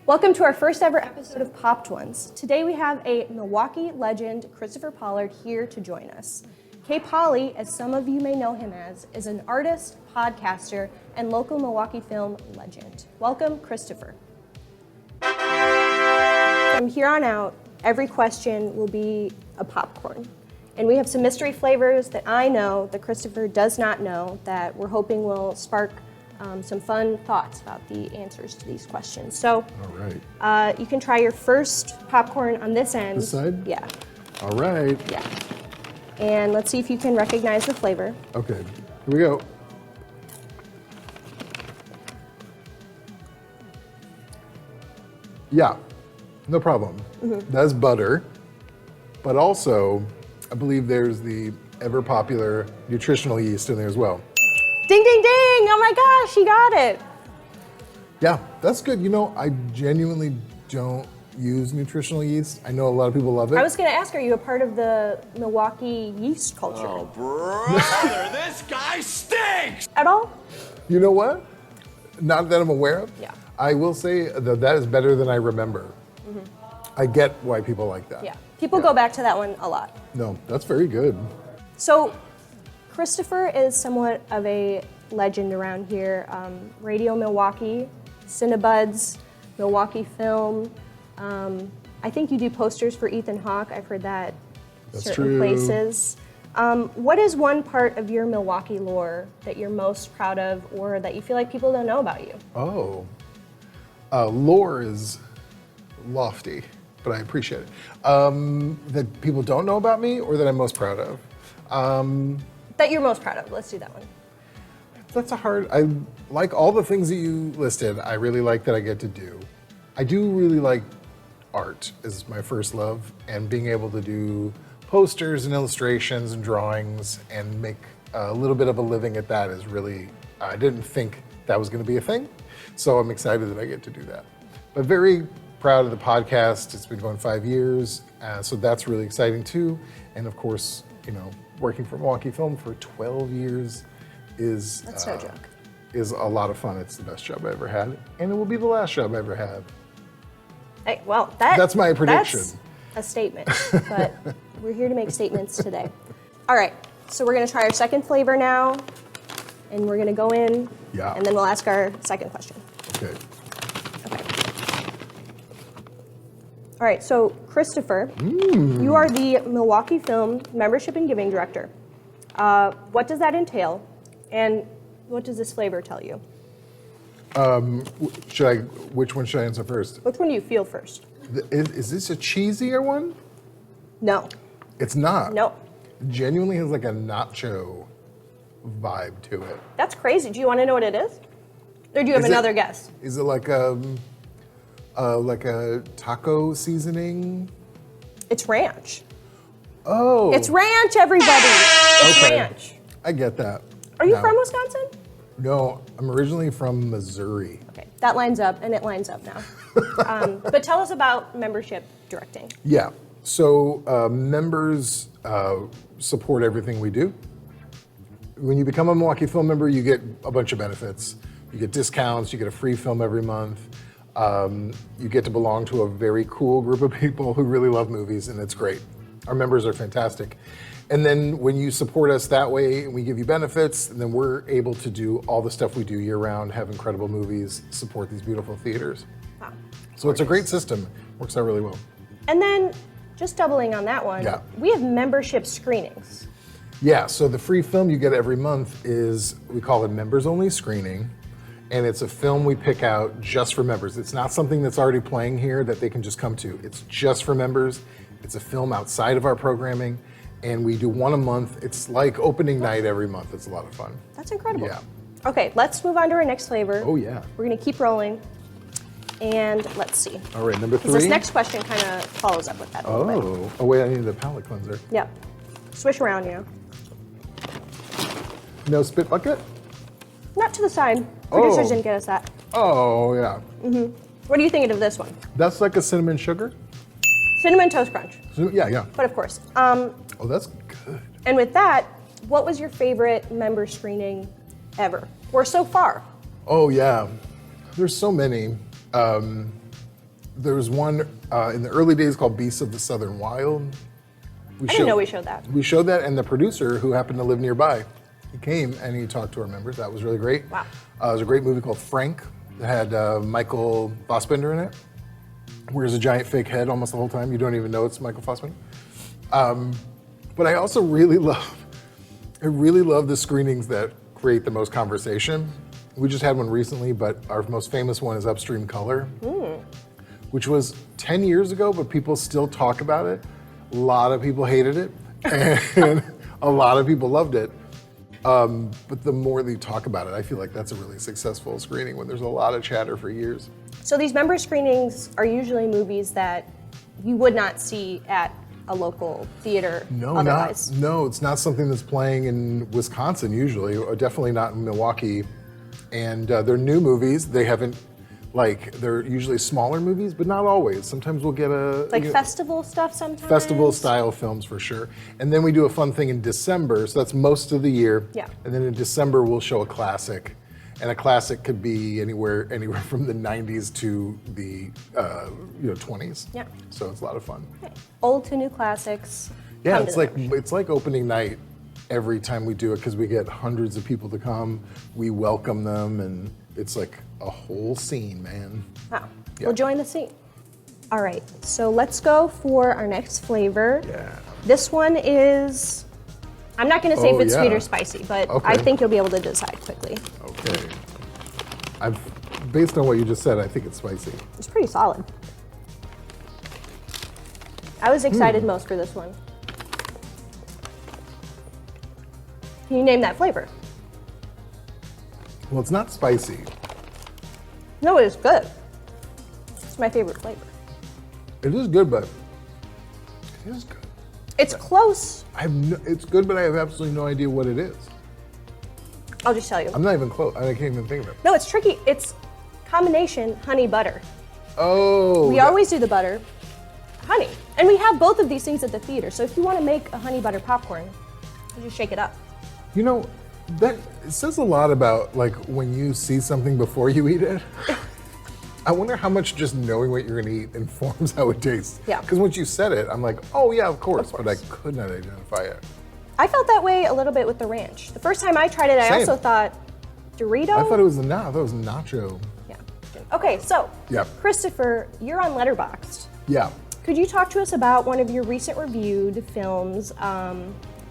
Welcome to our first ever episode of Popped Ones. Today we have a Milwaukee legend, Kristopher Pollard, here to join us. KPolly, as some of you may know him as, is an artist, podcaster, and local Milwaukee film legend. Welcome, Kristopher. From here on out, every question will be a popcorn. And we have some mystery flavors that I know that Kristopher does not know that we're hoping will spark some fun thoughts about the answers to these questions. So, all right. You can try your first popcorn on this end. This side? Yeah. All right. Yeah. And let's see if you can recognize the flavor. Okay, here we go. Yeah, no problem. That's butter, but also I believe there's the ever popular nutritional yeast in there as well. Ding, ding, ding! Oh my gosh, he got it. Yeah, that's good. You know, I genuinely don't use nutritional yeast. I know a lot of people love it. I was going to ask, are you a part of the Milwaukee yeast culture? Oh, brother, this guy stinks! At all? You know what? Not that I'm aware of. Yeah. I will say that is better than I remember. I get why people like that. Yeah. People go back to that one a lot. No, that's very good. So, Kristopher is somewhat of a legend around here. Radio Milwaukee, Cinebuds, Milwaukee Film. I think you do posters for Ethan Hawke. I've heard that That's certain true. places. What is one part of your Milwaukee lore that you're most proud of or that you feel like people don't know about you? Oh. Lore is lofty, but I appreciate it. That people don't know about me or that I'm most proud of? That you're most proud of. Let's do that one. That's I like all the things that you listed. I really like that I get to do. I do really like art is my first love, and being able to do posters and illustrations and drawings and make a little bit of a living at that is really, I didn't think that was going to be a thing. So I'm excited that I get to do that. But very proud of the podcast. It's been going 5 years. So that's really exciting too. And of course, you know, working for Milwaukee Film for 12 years is That's no joke. Is a lot of fun. It's the best job I ever had, and it will be the last job I ever had. Hey, well, that's my prediction. That's a statement, but we're here to make statements today. All right, so we're gonna try our second flavor now, and we're gonna go in, Yeah. and then we'll ask our second question. Okay. Okay. All right, so Kristopher, you are the Milwaukee Film Membership and Giving Director. What does that entail, and what does this flavor tell you? Which one should I answer first? Which one do you feel first? Is this a cheesier one? No. It's not. No. It genuinely has like a nacho vibe to it. That's crazy. Do you want to know what it is? Or do you have another guess? Is it like a taco seasoning? It's ranch. Oh. It's ranch, everybody. It's Okay. ranch. I get that. Are you now. from Wisconsin? No, I'm originally from Missouri. Okay, that lines up, and it lines up now. But tell us about membership directing. Yeah. So members support everything we do. When you become a Milwaukee Film member, you get a bunch of benefits. You get discounts, you get a free film every month. You get to belong to a very cool group of people who really love movies, and it's great. Our members are fantastic. And then when you support us that way, we give you benefits, and then we're able to do all the stuff we do year-round, have incredible movies, support these beautiful theaters. Wow. So it's a great system. Works out really well. And then, just doubling on that one, Yeah. we have membership screenings. Yeah, so the free film you get every month is, we call it members-only screening, and it's a film we pick out just for members. It's not something that's already playing here that they can just come to. It's just for members. It's a film outside of our programming, and we do one a month. It's like opening night every month. It's a lot of fun. That's incredible. Yeah. Okay, let's move on to our next flavor. Oh, yeah. We're gonna keep rolling, and let's see. All right, number 3. This next question kind of follows up with that a little bit. Oh, wait, I need the palate cleanser. Yep. Swish around, you know. No spit bucket? Not to the side. Producers Oh. didn't get us that. Oh, yeah. What are you thinking of this one? That's like a cinnamon sugar? Cinnamon Toast Crunch, Yeah. but of course. Oh, that's good. And with that, what was your favorite member screening ever, or so far? Oh, yeah. There's so many. There was one in the early days called Beasts of the Southern Wild. I didn't know we showed that. We showed that, and the producer, who happened to live nearby, he came and he talked to our members. That was really great. Wow. It was a great movie called Frank that had Michael Fassbender in it. Wears a giant fake head almost the whole time. You don't even know it's Michael Fassbender. But I also really love the screenings that create the most conversation. We just had one recently, but our most famous one is Upstream Color, which was 10 years ago, but people still talk about it. A lot of people hated it, and a lot of people loved it. But the more they talk about it, I feel like that's a really successful screening when there's a lot of chatter for years. So these member screenings are usually movies that you would not see at a local theater otherwise. No, it's not something that's playing in Wisconsin usually, or definitely not in Milwaukee. And they're new movies. They haven't, they're usually smaller movies, but not always. Sometimes we'll get festival stuff sometimes? Festival style films for sure. And then we do a fun thing in December, so that's most of the year. Yeah. And then in December we'll show a classic. And a classic could be anywhere from the 90s to the 20s. Yeah. So it's a lot of fun. Okay. Old to new classics. Yeah, come to the membership. it's like opening night every time we do it because we get hundreds of people to come. We welcome them, and it's like a whole scene, man. Wow. Yeah. We'll join the scene. All right, so let's go for our next flavor. Yeah. This one is, I'm not going to say if it's sweet or spicy, but Okay. I think you'll be able to decide quickly. Okay. Based on what you just said, I think it's spicy. It's pretty solid. I was excited most for this one. Can you name that flavor? Well, it's not spicy. No, it is good. It's my favorite flavor. It is good, but it is good. It's close. It's good, but I have absolutely no idea what it is. I'll just tell you. I'm not even close. I can't even think of it. No, it's tricky. It's combination honey butter. Oh. We always do the butter, honey. And we have both of these things at the theater. So if you want to make a honey butter popcorn, you just shake it up. You know, that it says a lot about when you see something before you eat it. I wonder how much just knowing what you're gonna eat informs how it tastes. Yeah. Because once you said it, I'm like, oh yeah, of course. But I could not identify it. I felt that way a little bit with the ranch. The first time I tried it, I Same. also thought, Dorito? I thought it was nacho. Yeah. Okay, so, Yeah. Kristopher, you're on Letterboxd. Yeah. Could you talk to us about one of your recent reviewed films,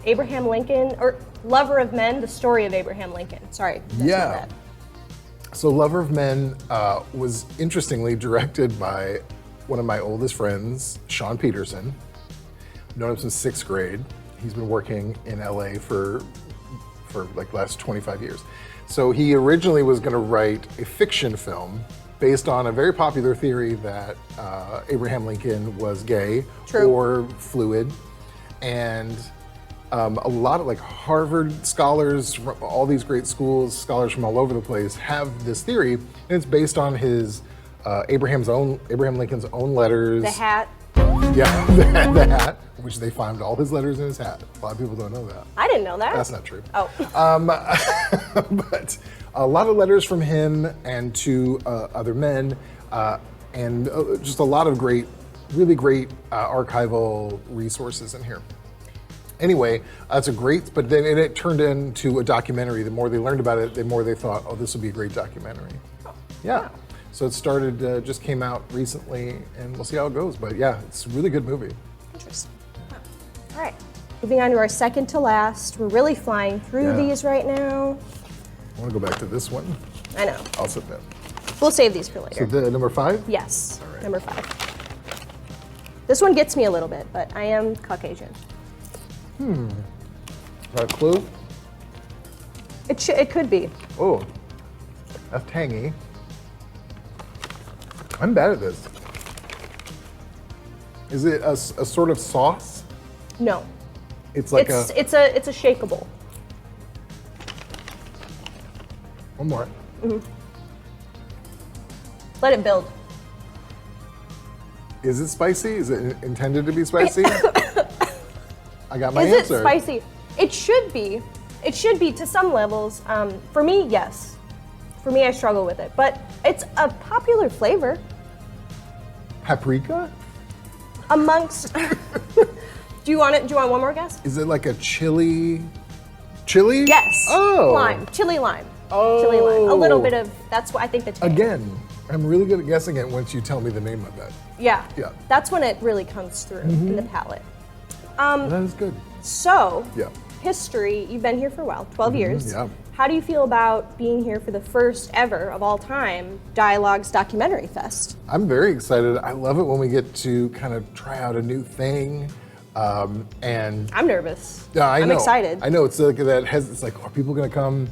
Abraham Lincoln, or Lover of Men, the story of Abraham Lincoln? Sorry. that's not Yeah. bad. So Lover of Men was interestingly directed by one of my oldest friends, Sean Peterson. I've known him since 6th grade. He's been working in LA for last 25 years. So he originally was going to write a fiction film based on a very popular theory that Abraham Lincoln was gay True. or fluid. And a lot of Harvard scholars from all these great schools, scholars from all over the place have this theory, and it's based on his Abraham Lincoln's own letters. The hat. Yeah, the hat, which they found all his letters in his hat. A lot of people don't know that. I didn't know that. That's not true. Oh. But a lot of letters from him and to other men, and just a lot of really great archival resources in here. Anyway, that's but then it turned into a documentary. The more they learned about it, the more they thought, oh, this would be a great documentary. Yeah. So it started, just came out recently, and we'll see how it goes. But yeah, it's a really good movie. Interesting. All right. Moving on to our second to last. We're really flying through Yeah. these right now. I want to go back to this one. I know. I'll sit down. We'll save these for So later. the number 5? Yes, All right. number 5. This one gets me a little bit, but I am Caucasian. Got a clue? It could be. Oh, that's tangy. I'm bad at this. Is it a sort of sauce? No. It's like It's a shakeable. One more. Let it build. Is it spicy? Is it intended to be spicy? I got my Is answer. it spicy? It should be. It should be to some levels. For me, yes. For me, I struggle with it, but it's a popular flavor. Paprika? Amongst, do you want one more guess? Is it like a chili? Chili? Yes. Oh. Lime. Chili lime. Oh. Chili lime. A little bit of, that's what I think the tang. Again, I'm really good at guessing it once you tell me the name of it. Yeah. Yeah. That's when it really comes through in the palate. That is good. So, Yeah. history, you've been here for a while, 12 years. yeah. How do you feel about being here for the first ever of all time Dialogues Documentary Fest? I'm very excited. I love it when we get to kind of try out a new thing. And I'm nervous. yeah, I'm know. excited. I know it's like that. It's like, are people going to come?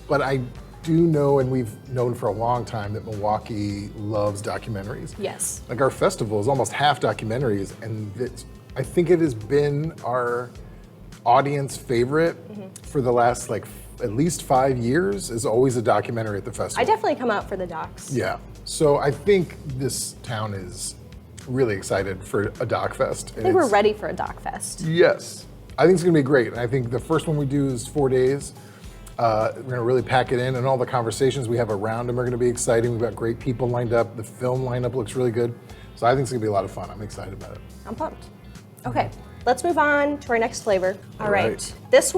But I do know, and we've known for a long time, that Milwaukee loves documentaries. Yes. Like our festival is almost half documentaries, and I think it has been our audience favorite for the last at least 5 years. Is always a documentary at the festival. I definitely come out for the docs. Yeah. So I think this town is really excited for a doc fest. I think we're ready for a doc fest. Yes. I think it's going to be great. And I think the first one we do is 4 days. We're going to really pack it in, and all the conversations we have around them are going to be exciting. We've got great people lined up. The film lineup looks really good. So I think it's going to be a lot of fun. I'm excited about it. I'm pumped. Okay, let's move on to our next flavor. All right. right. This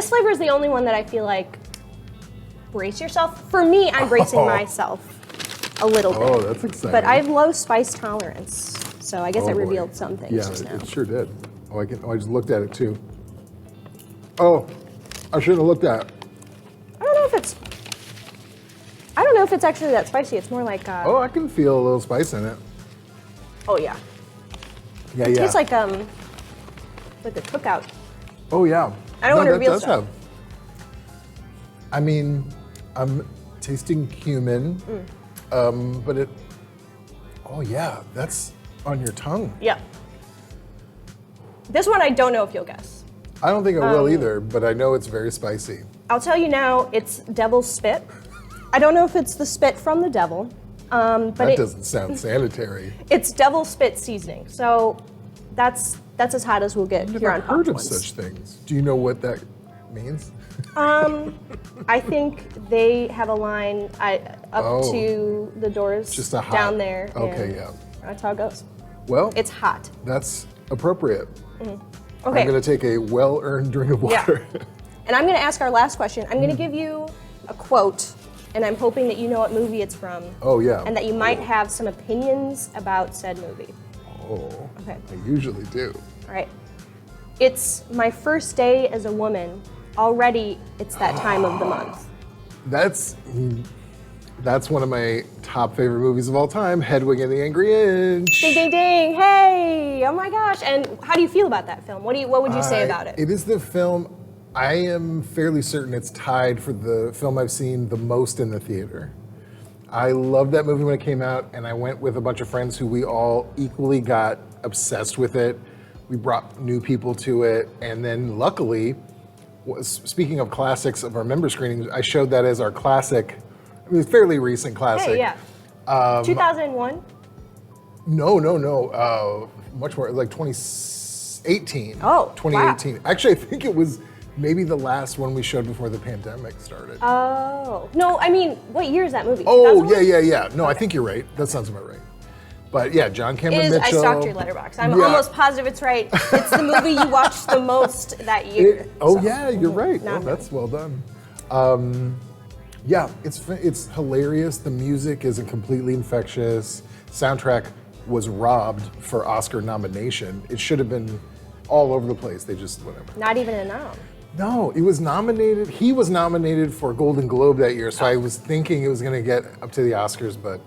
flavor is the only one that I feel like, brace yourself. For me, I'm bracing myself a little bit. Oh, that's exciting. But I have low spice tolerance, so I guess I Oh, boy. revealed some things Yeah, just now. it sure did. I just looked at it too. Oh, I shouldn't have looked at it. I don't know if it's actually that spicy. It's more like Oh, I can feel a little spice in it. oh yeah. Yeah, It yeah. tastes like a cookout. Oh, yeah. I don't want to that reveal does stuff. I mean, I'm tasting cumin, but it. Oh yeah, that's on your tongue. Yeah. This one I don't know if you'll guess. I don't think I will either, but I know it's very spicy. I'll tell you now, it's devil's spit. I don't know if it's the spit from the devil, but That doesn't sound sanitary. it's devil's spit seasoning. So that's as hot as we'll get I've here never on heard Popped of Ones. such things. Do you know what that means? I think they have a line up Oh. to the doors Just a hot. down there. Okay, and yeah. That's how it goes. Well, It's hot. that's appropriate. Okay. I'm going to take a well-earned drink of Yeah. water. And I'm going to ask our last question. I'm going to give you a quote, and I'm hoping that you know what movie it's from. Oh, yeah. And that you might have some opinions about said movie. Oh, Okay. I usually do. All right. It's my first day as a woman. Already, it's that time of the month. That's one of my top favorite movies of all time, Hedwig and the Angry Inch. Ding, ding, ding. Hey, oh my gosh. And how do you feel about that film? What would you say about it? It is the film, I am fairly certain it's tied for the film I've seen the most in the theater. I loved that movie when it came out, and I went with a bunch of friends who we all equally got obsessed with it. We brought new people to it, and then luckily, speaking of classics of our member screenings, I showed that as our classic. I mean, fairly recent classic. Hey, yeah. 2001? No. Much more, like 2018. Oh, 2018. Actually, I think it was maybe the last one we showed before the pandemic started. Oh. No, I mean, what year is that movie? Oh, 2001? yeah. No, I think you're right. That sounds about right. But yeah, John Cameron I Mitchell. stalked your letterbox. I'm Yeah. almost positive it's right. It's the movie you watched the most that year. So, Yeah, you're right. not Oh, that's well done. Yeah, it's hilarious. The music isn't completely infectious. Soundtrack was robbed for Oscar nomination. It should have been all over the place. They just whatever. Not even a nom. No, it was nominated. He was nominated for a Golden Globe that year, so I was thinking it was going to get up to the Oscars, but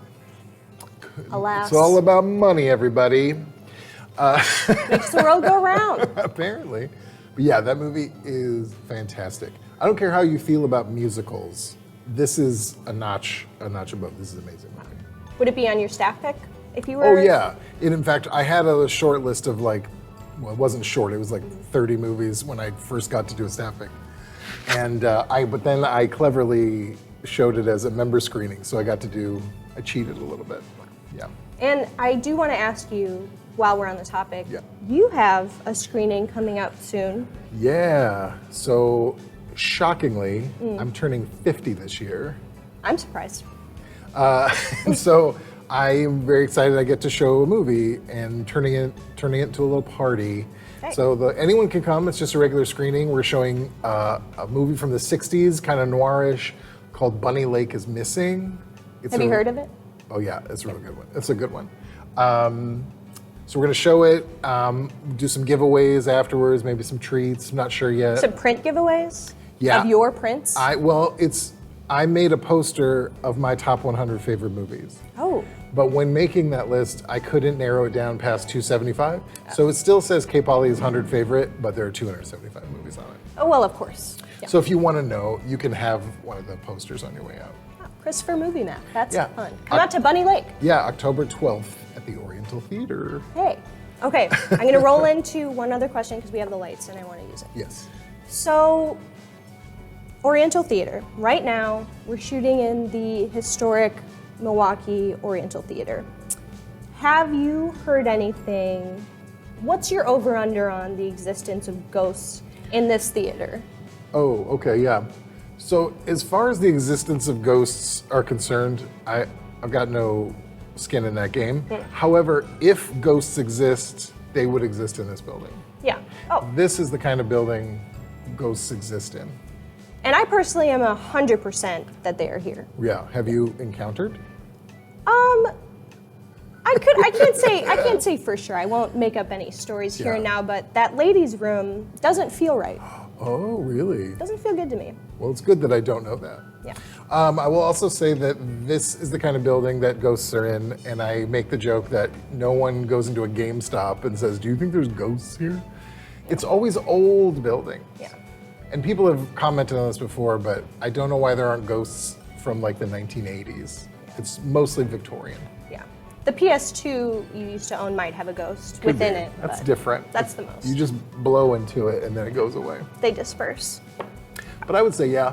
Alas. it's all about money, everybody. Makes the world go round. Apparently. But yeah, that movie is fantastic. I don't care how you feel about musicals. This is a notch above. This is an amazing movie. Would it be on your staff pick if you were? Oh yeah. In fact, I had a short list of well, it wasn't short. It was like 30 movies when I first got to do a staff pick. And but then I cleverly showed it as a member screening, so I cheated a little bit. Yeah. And I do want to ask you, while we're on the topic, Yeah. you have a screening coming up soon. Yeah. So shockingly, I'm turning 50 this year. I'm surprised. And so I am very excited I get to show a movie and turning it into a little party. Okay. So anyone can come. It's just a regular screening. We're showing a movie from the 60s, kind of noirish, called Bunny Lake is Missing. Have you heard of it? Oh yeah, it's a really good one. It's a good one. So we're gonna show it, do some giveaways afterwards, maybe some treats. I'm not sure yet. Some print giveaways? Yeah. Of your prints? I made a poster of my top 100 favorite movies. Oh. But when making that list, I couldn't narrow it down past 275. So it still says KPolly's 100 favorite, but there are 275 movies on it. Oh, well, of course. Yeah. So if you want to know, you can have one of the posters on your way out. Oh, Kristopher Movie Map. That's Yeah. fun. Come out to Bunny Lake. Yeah, October 12th at the Oriental Theater. Hey. Okay, I'm going to roll into one other question because we have the lights and I want to use it. Yes. So, Oriental Theater. Right now, we're shooting in the historic Milwaukee Oriental Theater. Have you heard anything? What's your over-under on the existence of ghosts in this theater? Oh, okay, yeah. So as far as the existence of ghosts are concerned, I've got no skin in that game. However, if ghosts exist, they would exist in this building. Yeah. Oh. This is the kind of building ghosts exist in. And I personally am 100% that they are here. Yeah. Have you encountered? I can't say for sure. I won't make up any stories here and now, but that ladies' room doesn't feel right. Oh, really? Doesn't feel good to me. Well, it's good that I don't know that. Yeah. I will also say that this is the kind of building that ghosts are in, and I make the joke that no one goes into a GameStop and says, "Do you think there's ghosts here?" It's always old buildings. Yeah. And people have commented on this before, but I don't know why there aren't ghosts from like the 1980s. It's mostly Victorian. Yeah. The PS2 you used to own might have a ghost within it. That's but different. That's the most. You just blow into it and then it goes away. They disperse. But I would say, yeah.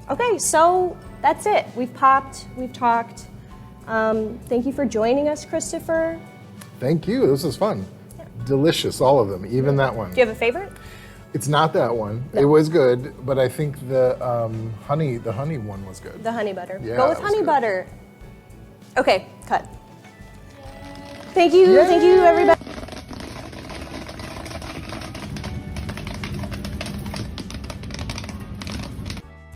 Okay, so that's it. We've popped, we've talked. Thank you for joining us, Kristopher. Thank you. This was fun. Yeah. Delicious, all of them, even that one. Do you have a favorite? It's not that one. No. It was good, but I think the honey one was good. The honey butter. Yeah, Go with that was honey good. butter. Okay, cut. Thank you, Yay! everybody.